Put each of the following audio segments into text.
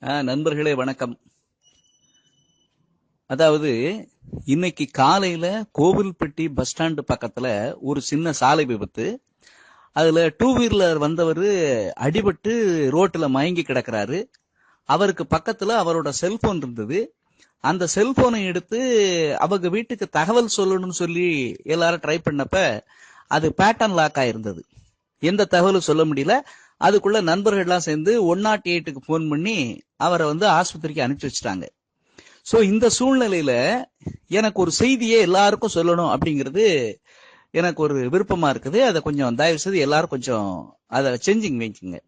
நண்பர்களே வணக்கம். அதாவது இன்னைக்கு காலையில கோவில்பட்டி பஸ் ஸ்டாண்டு பக்கத்துல ஒரு சின்ன சாலை விபத்து. அதுல டூ வீலர் வந்தவர் அடிபட்டு ரோட்ல மயங்கி கிடக்கிறாரு. அவருக்கு பக்கத்துல அவரோட செல்போன் இருந்தது. அந்த செல்போனை எடுத்து அவங்க வீட்டுக்கு தகவல் சொல்லணும்னு சொல்லி எல்லாரும் ட்ரை பண்ணப்ப அது பேட்டர்ன் லாக் ஆயிருந்தது. எந்த தகவலும் சொல்ல முடியல. அதுக்குள்ள நண்பர்கள்லாம் சேர்ந்து 108க்கு போன் பண்ணி அவரை ஆஸ்பத்திரிக்கு அனுப்பிச்சு வச்சுட்டாங்க. சோ இந்த சூழ்நிலையில எனக்கு ஒரு செய்தியை எல்லாருக்கும் சொல்லணும் அப்படிங்கிறது எனக்கு ஒரு விருப்பமா இருக்குது. அதை கொஞ்சம் தயவு செய்து எல்லாரும் கொஞ்சம் அதை செஞ்சிங் வைக்குங்க.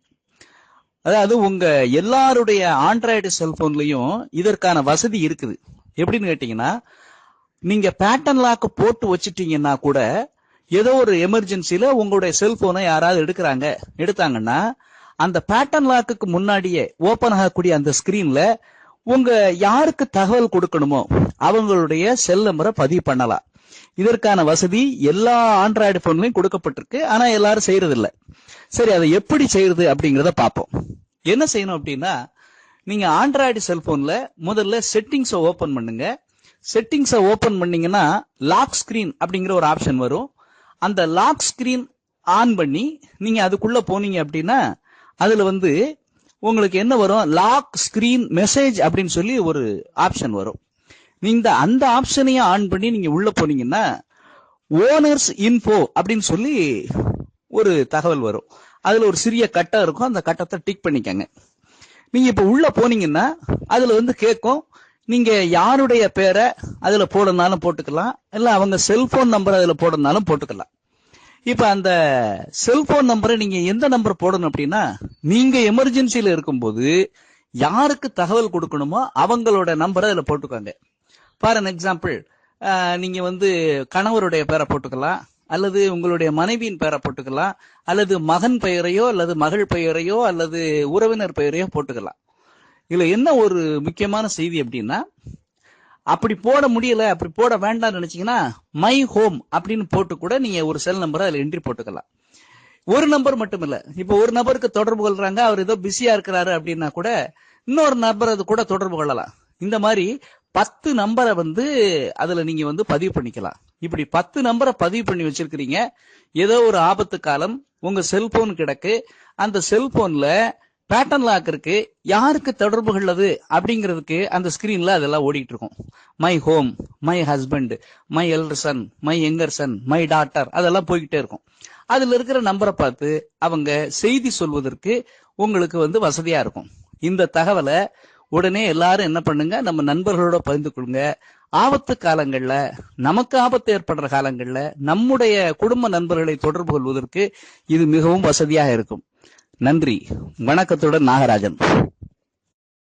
அதாவது உங்க எல்லாருடைய ஆண்ட்ராய்டு செல்போன்லயும் இதற்கான வசதி இருக்குது. எப்படின்னு கேட்டீங்கன்னா, நீங்க பேட்டர்ன் லாக் போட்டு வச்சுட்டீங்கன்னா கூட ஏதோ ஒரு எமர்ஜென்சில உங்களுடைய செல்போனை யாராவது எடுத்தாங்கன்னா அந்த பேட்டர்ன் லாக்குக்கு முன்னாடியே ஓபன் ஆகக்கூடிய அந்த ஸ்கிரீன்ல உங்க யாருக்கு தகவல் கொடுக்கணுமோ அவங்களுடைய செல் நம்பரை பதிவு பண்ணலாம். இதற்கான வசதி எல்லா ஆண்ட்ராய்டு போன்லயும் கொடுக்கப்பட்டிருக்கு. ஆனா எல்லாரும் செய்யறது இல்ல. சரி, அதை எப்படி செய்யறது அப்படிங்கறத பார்ப்போம். என்ன செய்யணும் அப்படின்னா, நீங்க ஆண்ட்ராய்டு செல்போன்ல முதல்ல செட்டிங்ஸை ஓபன் பண்ணுங்க. செட்டிங்ஸை ஓபன் பண்ணீங்கன்னா லாக் ஸ்கிரீன் அப்படிங்கிற ஒரு ஆப்ஷன் வரும். அந்த லாக் ஸ்கிரீன் ஆன் பண்ணி நீங்க அதுக்குள்ள போனீங்க அப்படின்னா அதுல உங்களுக்கு என்ன வரும், லாக் ஸ்கிரீன் மெசேஜ் அப்படின்னு சொல்லி ஒரு ஆப்ஷன் வரும். நீங்க அந்த ஆப்ஷனையும் ஆன் பண்ணி நீங்க உள்ள போனீங்கன்னா ஓனர்ஸ் இன்ஃபோ அப்படின்னு சொல்லி ஒரு தகவல் வரும். அதுல ஒரு சிறிய கட்டம் இருக்கும். அந்த கட்டத்தை டிக் பண்ணிக்கங்க. நீங்க இப்ப உள்ள போனீங்கன்னா அதுல கேட்கும், நீங்க யாருடைய பேரை அதுல போடனாலும் போட்டுக்கலாம், இல்ல அவங்க செல்போன் நம்பர் அதுல போடனாலும் போட்டுக்கலாம். இப்ப அந்த செல்போன் நம்பரை நீங்க எந்த நம்பர் போடணும் அப்படின்னா, நீங்க எமர்ஜென்சில இருக்கும்போது யாருக்கு தகவல் கொடுக்கணுமோ அவங்களோட நம்பரை அதுல போட்டுக்கோங்க. ஃபார் அன் எக்ஸாம்பிள், நீங்க கணவருடைய பேரை போட்டுக்கலாம், அல்லது உங்களுடைய மனைவியின் பெயரை போட்டுக்கலாம், அல்லது மகன் பெயரையோ அல்லது மகள் பெயரையோ அல்லது உறவினர் பெயரையோ போட்டுக்கலாம். இதுல என்ன ஒரு முக்கியமான செய்தி அப்படின்னா, அப்படி போட முடியல, அப்படி போட வேண்டாம்னு நினைச்சீங்கன்னா மை ஹோம் அப்படின்னு போட்டு கூட நீங்க ஒரு செல் நம்பரை அதுல என்ட்ரி போட்டுக்கலாம். ஒரு நம்பர் மட்டும் இல்ல. இப்ப ஒரு நபருக்கு தொடர்பு கொள்றாங்க, அவர் ஏதோ பிஸியா இருக்கிறாரு அப்படின்னா கூட இன்னொரு நபர் அது கூட தொடர்பு கொள்ளலாம். இந்த மாதிரி 10 நம்பரை அதுல நீங்க பதிவு பண்ணிக்கலாம். இப்படி 10 நம்பரை பதிவு பண்ணி வச்சிருக்கிறீங்க. ஏதோ ஒரு ஆபத்து காலம் உங்க செல்போன் கிடக்கு, அந்த செல்போன்ல பேட்டர்ன் லாக் இருக்கு, யாருக்கு தொடர்பு கொள்ளது அப்படிங்கிறதுக்கு அந்த ஸ்கிரீன்ல அதெல்லாம் ஓடிட்டு இருக்கும். My home, my husband, my elder son, my younger son, my daughter, அதெல்லாம் போய்கிட்டே இருக்கும். அதுல இருக்கிற நம்பரை பார்த்து அவங்க செய்தி சொல்வதற்கு உங்களுக்கு வசதியா இருக்கும். இந்த தகவலை உடனே எல்லாரும் என்ன பண்ணுங்க, நம்ம நண்பர்களோட பகிர்ந்து கொள்ளுங்க. ஆபத்து காலங்கள்ல, நமக்கு ஆபத்து ஏற்படுற காலங்கள்ல நம்முடைய குடும்ப நண்பர்களை தொடர்பு கொள்வதற்கு இது மிகவும் வசதியாக இருக்கும். நன்றி. வணக்கத்துடன் நாகராஜன்.